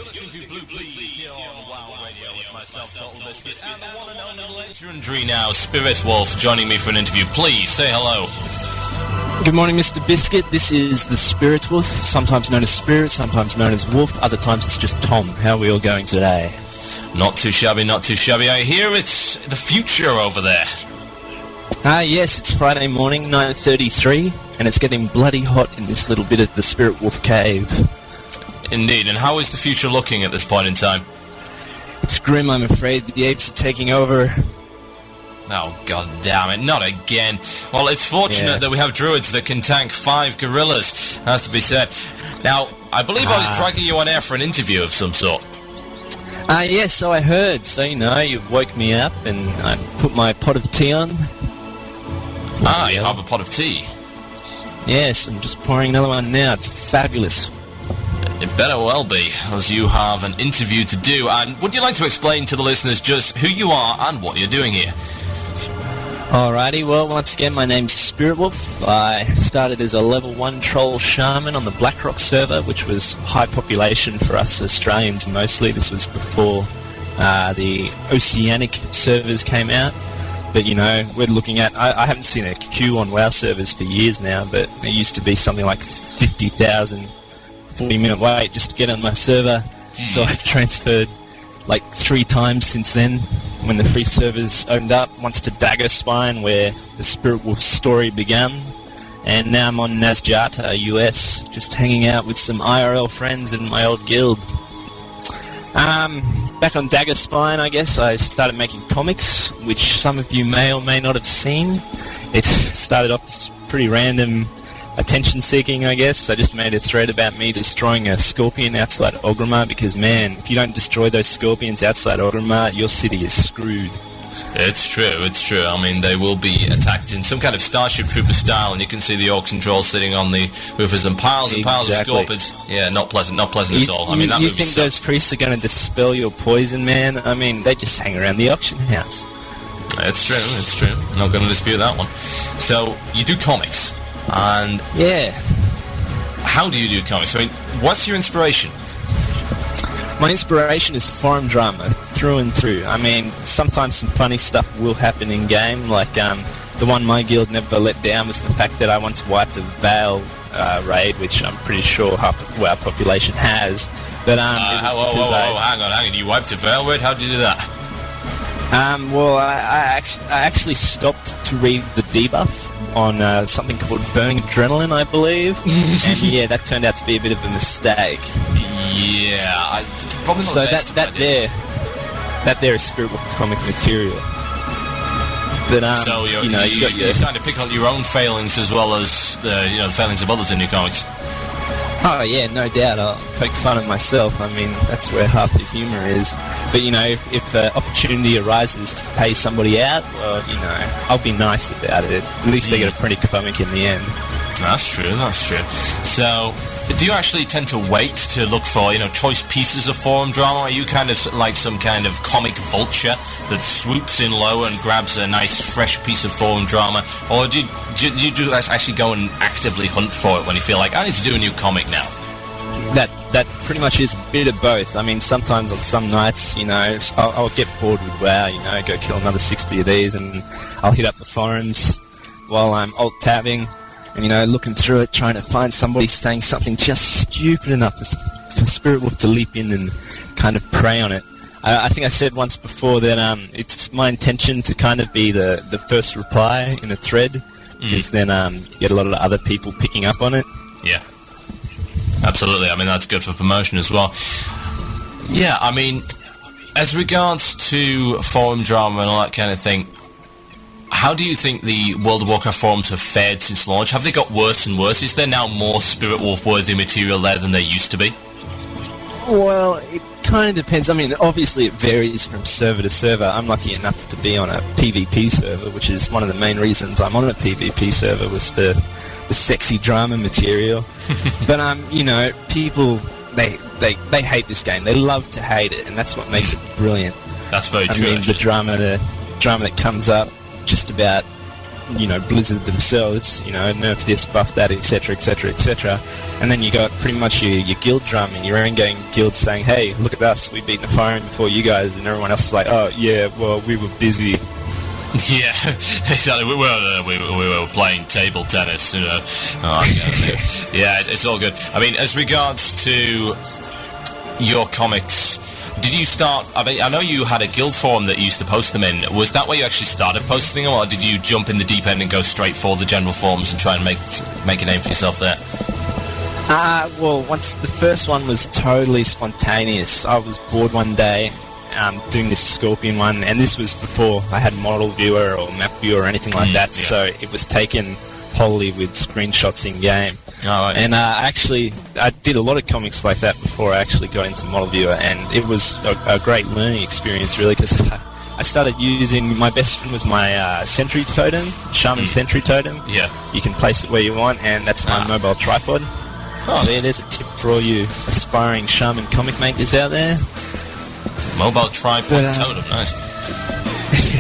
You're listening to Blue Please here on Wild Radio with myself, Total Biscuit, and the one and only legendary now, Spiritwolf, joining me for an interview. Please, say hello. Good morning, Mr. Biscuit. This is the Spiritwolf, sometimes known as Spirit, sometimes known as Wolf, other times it's just Tom. How are we all going today? Not too shabby, not too shabby. I hear it's the future over there. Yes, it's Friday morning, 9:33, and it's getting bloody hot in this little bit of the Spiritwolf cave. Indeed, and how is the future looking at this point in time? It's grim, I'm afraid. The apes are taking over. Oh, god damn it, not again. Well, it's fortunate that we have druids that can tank 5 gorillas, has to be said. Now, I believe I was dragging you on air for an interview of some sort. Yes, so I heard. So, you woke me up and I put my pot of tea on. You have a pot of tea? Yes, I'm just pouring another one now. It's fabulous. It better well be, as you have an interview to do. And would you like to explain to the listeners just who you are and what you're doing here? Alrighty, well, once again, my name's Spiritwolf. I started as a level 1 troll shaman on the Blackrock server, which was high population for us Australians mostly. This was before the Oceanic servers came out. But, we're looking at... I haven't seen a queue on WoW servers for years now, but it used to be something like 50,000... 40-minute wait just to get on my server. So I've transferred like 3 times since then when the free servers opened up. Once to Dagger Spine, where the Spiritwolf story began, and now I'm on Nasjata, US, just hanging out with some IRL friends in my old guild. Back on Dagger Spine, I guess, I started making comics, which some of you may or may not have seen. It started off as pretty random attention-seeking, I guess. I just made a thread about me destroying a scorpion outside Orgrimmar, because, man, if you don't destroy those scorpions outside Orgrimmar, your city is screwed. It's true. I mean, they will be attacked in some kind of Starship Trooper style, and you can see the orcs and trolls sitting on the roofers and piles and piles of scorpions. Yeah, not pleasant at all. I mean, that you movie think sucked. those priests are going to dispel your poison, man? I mean, they just hang around the auction house. It's true. I'm not going to dispute that one. So, you do comics. And yeah, how do you do comics? I mean, what's your inspiration? My inspiration is forum drama through and through. I mean, sometimes some funny stuff will happen in game, like the one my guild never let down was the fact that I once wiped a Vale raid, which I'm pretty sure half the WoW population has. But hang on, you wiped a Vale raid? How did you do that? Well, I actually stopped to read the debuff on something called Burning Adrenaline, I believe. And yeah, that turned out to be a bit of a mistake. Yeah, probably not so the best that there is Spiritwolf comic material. But so you're starting to pick on your own failings as well as the failings of others in your comics. Oh yeah, no doubt. I'll poke fun at myself. I mean, that's where half the humour is. But if the opportunity arises to pay somebody out, well, I'll be nice about it. At least they get a pretty comic in the end. That's true. So, do you actually tend to wait to look for, choice pieces of forum drama? Are you kind of like some kind of comic vulture that swoops in low and grabs a nice fresh piece of forum drama? Or do you actually go and actively hunt for it when you feel like, I need to do a new comic now? That pretty much is a bit of both. I mean, sometimes on some nights, I'll get bored with WoW, go kill another 60 of these, and I'll hit up the forums while I'm alt-tabbing and, looking through it, trying to find somebody saying something just stupid enough for Spiritwolf to leap in and kind of prey on it. I think I said once before that it's my intention to kind of be the first reply in a thread, because then you get a lot of other people picking up on it. Yeah. Absolutely. I mean, that's good for promotion as well. Yeah, I mean, as regards to forum drama and all that kind of thing, how do you think the World of Warcraft forums have fared since launch? Have they got worse and worse? Is there now more Spiritwolf-worthy material there than there used to be? Well, it kind of depends. I mean, obviously it varies from server to server. I'm lucky enough to be on a PvP server, which is one of the main reasons I'm on a PvP server, was for the sexy drama material. But, people, they hate this game. They love to hate it, and that's what makes it brilliant. That's very true. I mean, the drama that comes up just about Blizzard themselves, nerf this, buff that, etc., etc., etc. And then you got pretty much your guild drum and your in-game guild saying, hey, look at us, we beat the firing before you guys, and everyone else is like, oh, yeah, well, we were busy. Yeah, exactly. We were playing table tennis, Yeah, it's all good. I mean, as regards to your comics, did you start... I know you had a guild forum that you used to post them in. Was that where you actually started posting them, or did you jump in the deep end and go straight for the general forums and try and make a name for yourself there? Well, once the first one was totally spontaneous. I was bored one day doing this Scorpion one, and this was before I had Model Viewer or Map Viewer or anything like that, yeah. So it was taken wholly with screenshots in-game. Oh, right. And I did a lot of comics like that before I actually got into Model Viewer, and it was a great learning experience, really, because I started using... My best friend was my Sentry Totem, Shaman Sentry Totem. Yeah. You can place it where you want, and that's my mobile tripod. Oh, so yeah, there's a tip for all you aspiring Shaman comic makers out there. Mobile tripod totem, nice.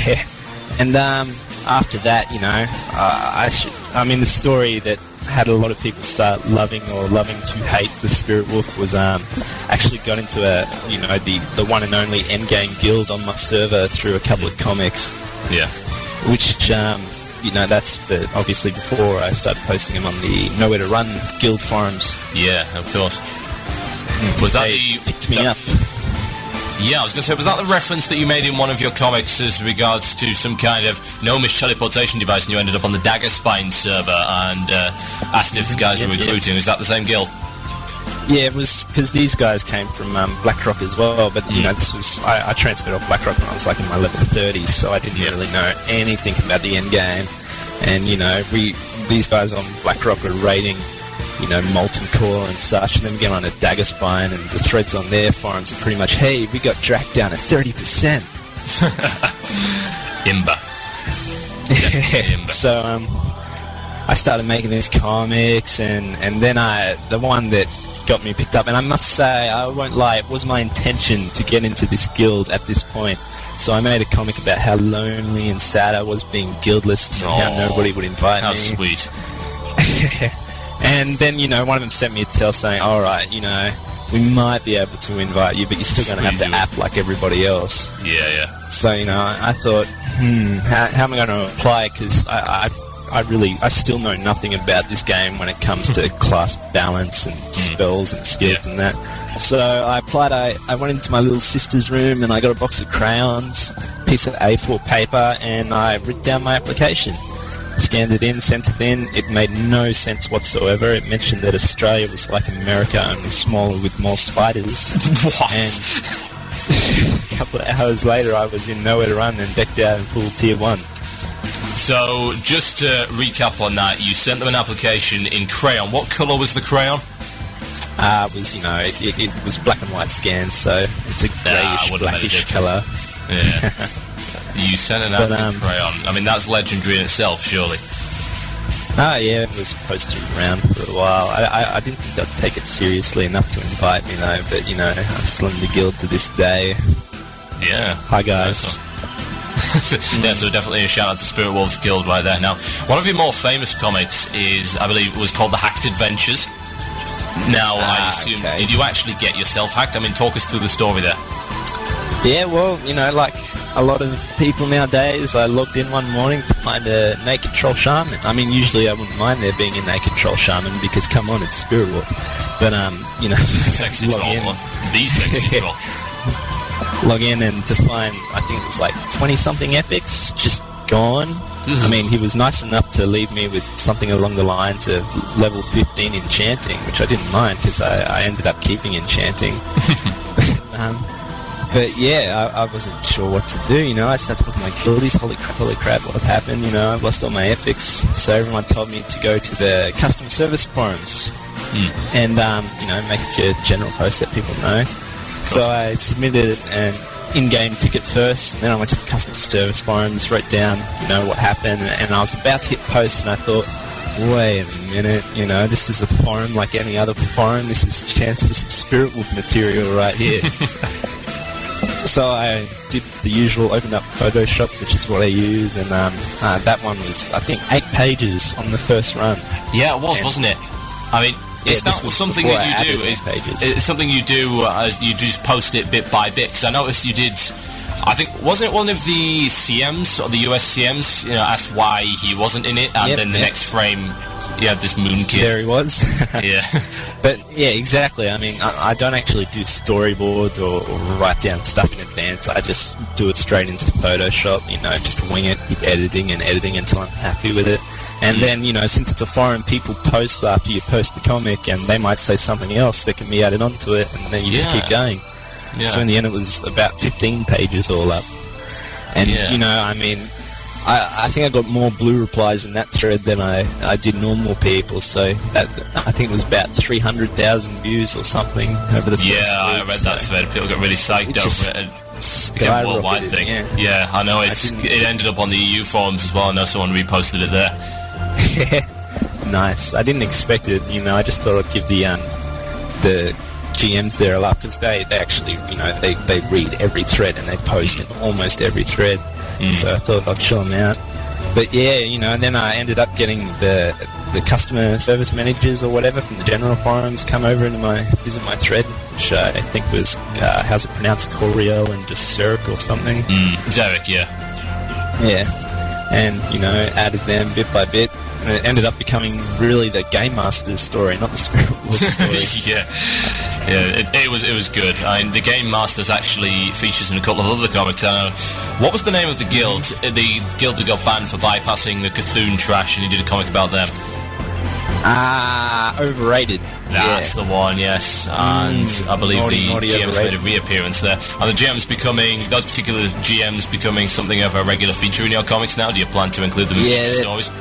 Yeah. And after that, the story that had a lot of people start loving or loving to hate the Spiritwolf was actually got into the one and only endgame guild on my server through a couple of comics. Yeah. Which that's obviously before I started posting them on the Nowhere to Run guild forums. Yeah, of course. Was that picked me up? Yeah, I was going to say, was that the reference that you made in one of your comics as regards to some kind of gnomish teleportation device, and you ended up on the Dagger Spine server and asked if guys were recruiting? Is that the same guild? Yeah, it was because these guys came from BlackRock as well, but this was I transferred off BlackRock when I was like in my level 30s, so I didn't really know anything about the end game. And these guys on BlackRock were raiding Molten Core and such, and then we get on a Dagger Spine, and the threads on their forums are pretty much, hey, we got Drac down to 30%. Imba. Yeah. So I started making these comics, and then the one that got me picked up, and I must say, I won't lie, it was my intention to get into this guild at this point. So I made a comic about how lonely and sad I was being guildless, and how nobody would invite me. How sweet. And then, one of them sent me a tell saying, all right, we might be able to invite you, but you're still going to have to act like everybody else. Yeah. So, I thought, how am I going to apply? Because I still know nothing about this game when it comes to class balance and spells and skills and that. So I applied. I went into my little sister's room, and I got a box of crayons, piece of A4 paper, and I wrote down my application. Scanned it in, sent it in. It made no sense whatsoever. It mentioned that Australia was like America, only smaller with more spiders. What? And a couple of hours later, I was in Nowhere to Run and decked out in full Tier 1. So, just to recap on that, you sent them an application in crayon. What colour was the crayon? It was black and white scans, so it's a greyish, blackish colour. Yeah. You sent an app in crayon. I mean, that's legendary in itself, surely. Yeah, it was posted around for a while. I didn't think they'd take it seriously enough to invite me, though, but, I'm still in the guild to this day. Yeah. Hi, guys. Yeah, so definitely a shout-out to Spiritwolf's guild right there. Now, one of your more famous comics is, I believe, it was called The Hacked Adventures. Now, I assume, did you actually get yourself hacked? I mean, talk us through the story there. Yeah, well, like a lot of people nowadays, I logged in one morning to find a naked troll shaman. I mean, usually I wouldn't mind there being a naked troll shaman because, come on, it's Spiritwolf. But, sexy troll. The sexy troll. Log in and to find, I think it was like 20-something epics just gone. I mean, he was nice enough to leave me with something along the lines of level 15 enchanting, which I didn't mind because I ended up keeping enchanting. But yeah, I wasn't sure what to do, I started looking like, holy crap, what happened, I've lost all my epics. So everyone told me to go to the customer service forums and, make a general post that people know. So I submitted an in-game ticket first, and then I went to the customer service forums, wrote down, what happened, and I was about to hit post, and I thought, wait a minute, this is a forum like any other forum, this is a chance for some Spiritwolf material right here. So I did the usual, opened up Photoshop, which is what I use, and that one was, I think, 8 pages on the first run. Yeah, it was, wasn't it? I mean, is that something that you do? It's something you do as you just post it bit by bit? Because I noticed you did. I think, wasn't it one of the CMs, or the US CMs, asked why he wasn't in it, and then the next frame, you had this moon kid. There he was. Yeah. But, yeah, exactly. I mean, I don't actually do storyboards or write down stuff in advance. I just do it straight into Photoshop, just wing it, keep editing until I'm happy with it. And then, since it's a forum, people post after you post the comic, and they might say something else that can be added onto it, and then you just keep going. Yeah. So in the end, it was about 15 pages all up. And, I mean, I think I got more blue replies in that thread than I did normal people. So that, I think it was about 300,000 views or something over the first week. I read that thread. People got really psyched over it. It became a worldwide thing. Yeah, I know. It ended up on the EU forums as well. I know someone reposted it there. Yeah, nice. I didn't expect it. I just thought I'd give the GMs there a laugh, because they actually, they read every thread and they post in almost every thread. So I thought I'd chill them out. But yeah, and then I ended up getting the customer service managers or whatever from the general forums come over and visit my thread, which I think was, how's it pronounced, Corio and just Zurich or something. Zurich, yeah. Yeah. And, added them bit by bit. And it ended up becoming really the Game Master's story, not the Spiritwolf story. It was good. I mean, the Game Masters actually features in a couple of other comics. What was the name of the guild? The guild that got banned for bypassing the Cthulhu trash, and he did a comic about them. Overrated. That's the one, yes. And I believe the GMs made a reappearance there. Are the GMs those particular GMs becoming something of a regular feature in your comics now? Do you plan to include them in future stories?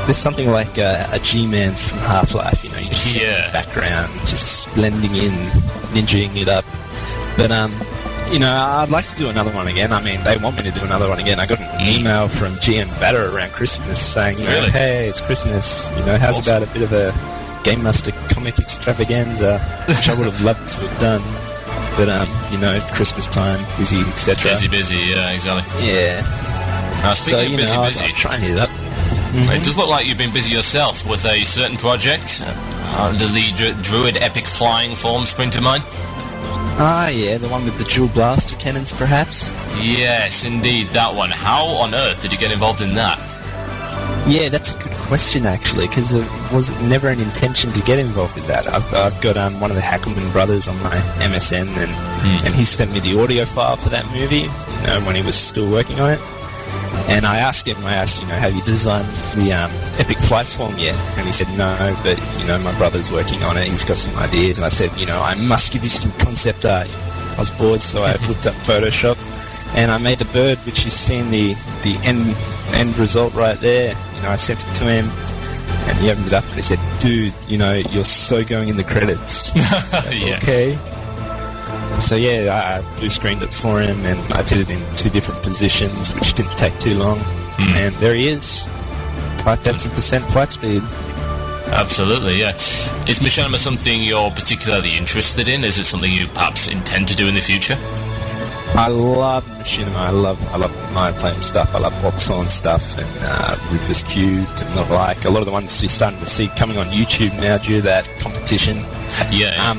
There's something like a G-Man from Half-Life, you just sit in the background, just blending in, ninjaing it up. But, I'd like to do another one again. I mean, they want me to do another one again. I got an email from GM Batter around Christmas saying, hey, it's Christmas, how's about a bit of a Game Master comic extravaganza, which I would have loved to have done. But, Christmas time, busy, etc. Busy, yeah, exactly. Yeah. Speaking of busy, I'll try and hit it up. It does look like you've been busy yourself with a certain project. Does the Druid Epic Flying form spring to mind? Yeah, the one with the dual blaster cannons, perhaps? Yes, indeed, that one. How on earth did you get involved in that? Yeah, that's a good question, actually, because it was never an intention to get involved with that. I've got one of the Hackelman brothers on my MSN, and he sent me the audio file for that movie, when he was still working on it. And I asked him, have you designed the Epic Flight form yet? And he said, no, but, my brother's working on it, he's got some ideas. And I said, I must give you some concept art. I was bored, so I looked up Photoshop, and I made the bird, which you see in the end result right there. I sent it to him, and he opened it up, and he said, dude, you're so going in the credits. Yeah. Okay. So I blue screened it for him, and I did it in 2 different positions, which didn't take too long. And there he is, 5,000% flight speed. Absolutely, yeah. Is machinima something you're particularly interested in? Is it something you perhaps intend to do in the future? I love machinima. I love monochrome stuff. I love Boxon stuff and Rubik's Cube and the like. A lot of the ones you're starting to see coming on YouTube now due to that competition. Yeah.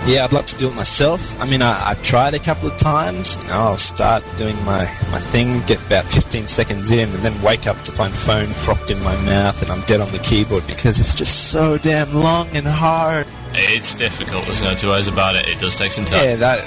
Yeah, I'd like to do it myself. I mean, I've tried a couple of times. I'll start doing my thing, get about 15 seconds in, and then wake up to find phone propped in my mouth and I'm dead on the keyboard because it's just so damn long and hard. It's difficult, there's no two ways about it. It does take some time. Yeah,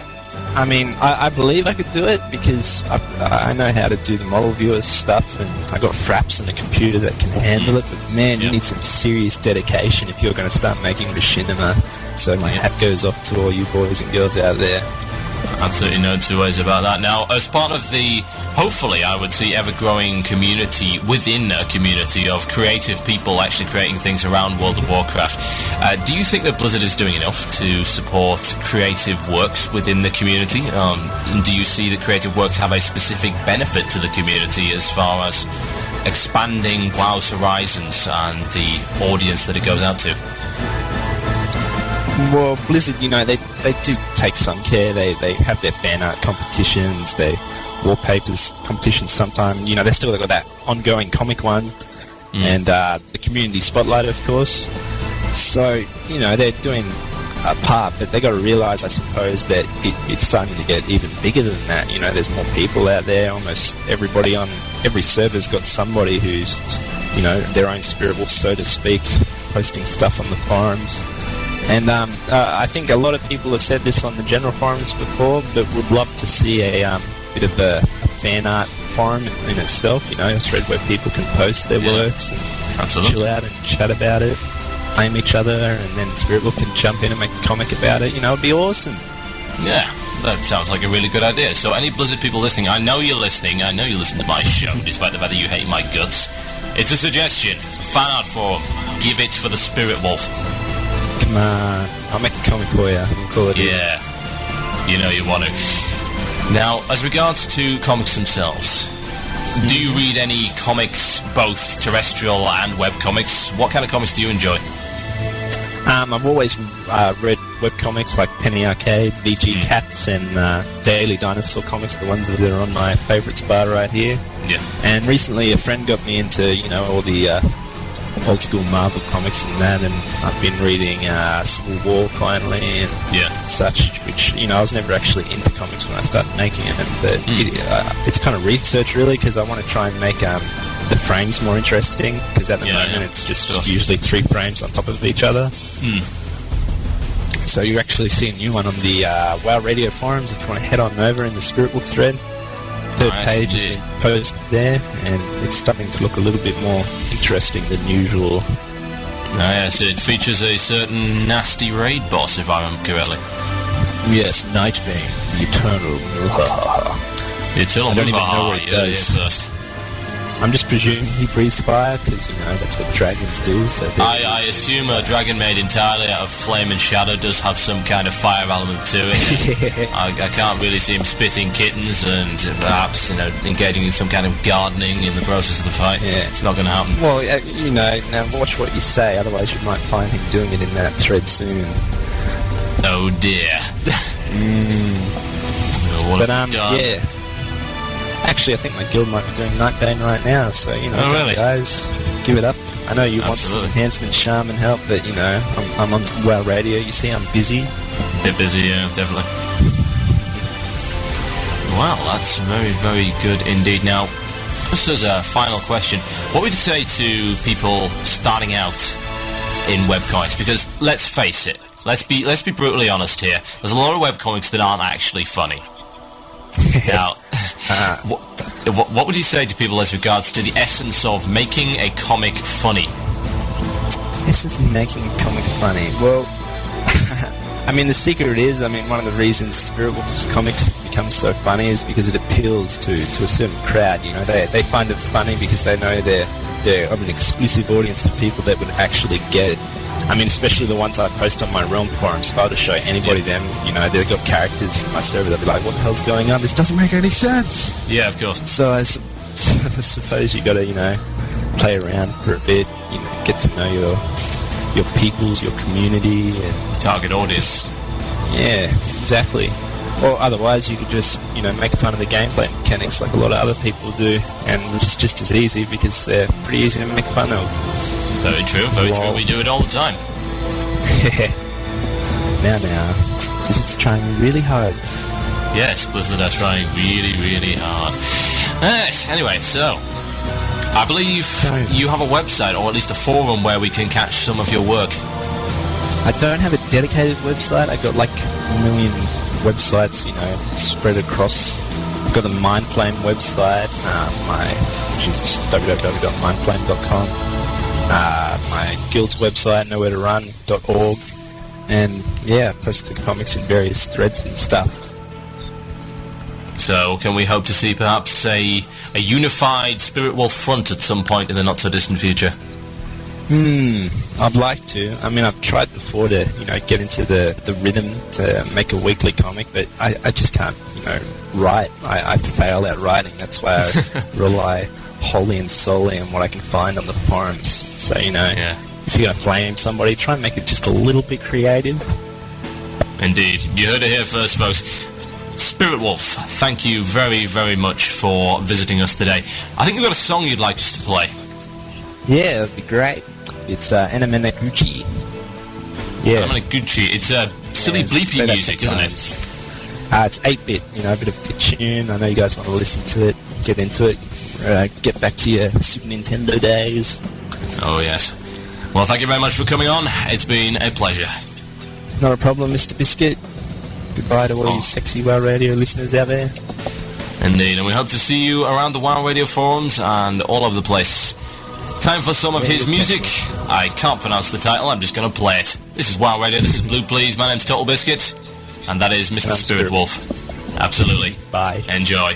I believe I could do it because I know how to do the model viewer stuff, and I got fraps and a computer that can handle it, but man, you need some serious dedication if you're going to start making machinima. So my hat goes off to all you boys and girls out there. Absolutely no two ways about that. Now, as part of the, hopefully, I would see, ever-growing community within a community of creative people actually creating things around World of Warcraft, do you think that Blizzard is doing enough to support creative works within the community? And do you see that creative works have a specific benefit to the community as far as expanding WoW's horizons and the audience that it goes out to? Well, Blizzard, they do take some care. They have their fan art competitions, their wallpapers competitions sometime. They still got that ongoing comic one, and the community spotlight, of course. So, they're doing a part, but they got to realise, I suppose, that it's starting to get even bigger than that. There's more people out there. Almost everybody on every server's got somebody who's, their own Spiritwolf, so to speak, posting stuff on the forums. And I think a lot of people have said this on the general forums before, but would love to see a bit of a fan art forum in itself, a thread where people can post their works and chill out and chat about it, claim each other, and then Spiritwolf can jump in and make a comic about it. It'd be awesome. Yeah, that sounds like a really good idea. So any Blizzard people listening, I know you're listening. I know you listen to my show, despite the fact that you hate my guts. It's a suggestion. Fan art forum. Give it for the Spiritwolf. Come on, I'll make a comic for you. We'll call it. Yeah, you want to. Now, as regards to comics themselves, do you read any comics, both terrestrial and web comics? What kind of comics do you enjoy? I've always read webcomics like Penny Arcade, VG Cats, and Daily Dinosaur comics, the ones that are on my favourites bar right here. Yeah. And recently a friend got me into, all the old school Marvel comics and that, and I've been reading Civil War finally and such, which, I was never actually into comics when I started making them, but it's kind of research really, because I want to try and make the frames more interesting, because at the moment it's just usually 3 frames on top of each other. So you actually see a new one on the WoW Radio forums if you want to head on over in the Spiritwolf thread. Third page is posted there, and it's starting to look a little bit more interesting than usual. Yes, it features a certain nasty raid boss, if I remember correctly. Yes, Night Bane, the Eternal. The Eternal. I don't even know what it does. I'm just presuming he breathes fire, because, that's what dragons do. So I assume a dragon made entirely out of flame and shadow does have some kind of fire element to it. I can't really see him spitting kittens and perhaps, engaging in some kind of gardening in the process of the fight. Yeah. It's not going to happen. Well, now watch what you say, otherwise you might find him doing it in that thread soon. Oh dear. But, yeah. Actually, I think my guild might be doing Night Bane right now, so, really? Guys, give it up. I know you want some enhancement, charm, and help, but, I'm on WoW Radio. You see, I'm busy. Bit busy, yeah, definitely. Well, that's very, very good indeed. Now, just as a final question, what would you say to people starting out in webcomics? Because let's face it, let's be brutally honest here. There's a lot of webcomics that aren't actually funny. Now, what would you say to people as regards to the essence of making a comic funny? Essence of making a comic funny? Well, the secret is, one of the reasons Spiritwolf's comics become so funny is because it appeals to a certain crowd. They find it funny because they know they're of an exclusive audience of people that would actually get it. Especially the ones I post on my Realm forums. If I were to show anybody them, they've got characters from my server, they'll be like, what the hell's going on? This doesn't make any sense! Yeah, of course. So I suppose you got to, play around for a bit, get to know your peoples, your community, and target audience. Yeah, exactly. Or otherwise, you could just, make fun of the gameplay mechanics like a lot of other people do, and it's just as easy because they're pretty easy to make fun of. Very true, very true. We do it all the time. Now, Blizzard's trying really hard. Yes, Blizzard are trying really, really hard. Yes, anyway, so I believe you have a website, or at least a forum, where we can catch some of your work. I don't have a dedicated website. I got like a million websites, spread across. I've got the Mindflame website, which is www.mindflame.com. My guild's website, nowheretorun.org, and I post the comics in various threads and stuff. So, can we hope to see perhaps a unified Spiritwolf front at some point in the not-so-distant future? I'd like to. I've tried before to, get into the rhythm to make a weekly comic, but I just can't, write. I fail at writing. That's why I rely wholly and solely on what I can find on the forums. So, if if you're going to blame somebody, try and make it just a little bit creative. Indeed. You heard it here first, folks. Spiritwolf, thank you very, very much for visiting us today. I think you've got a song you'd like us to play. Yeah, that'd be great. It's Anamena Gucci. Yeah. Anamena Gucci. It's silly bleepy music, isn't it? It's 8-bit, a bit of a tune. I know you guys want to listen to it, get into it, get back to your Super Nintendo days. Oh, yes. Well, thank you very much for coming on. It's been a pleasure. Not a problem, Mr. Biscuit. Goodbye to all you sexy WoW Radio listeners out there. Indeed, and we hope to see you around the WoW Radio forums and all over the place. Time for some of his music. I can't pronounce the title, I'm just going to play it. This is WoW Radio, this is Blue Please, my name's Total Biscuit, and that is Mr. Spiritwolf. Absolutely. Bye. Enjoy.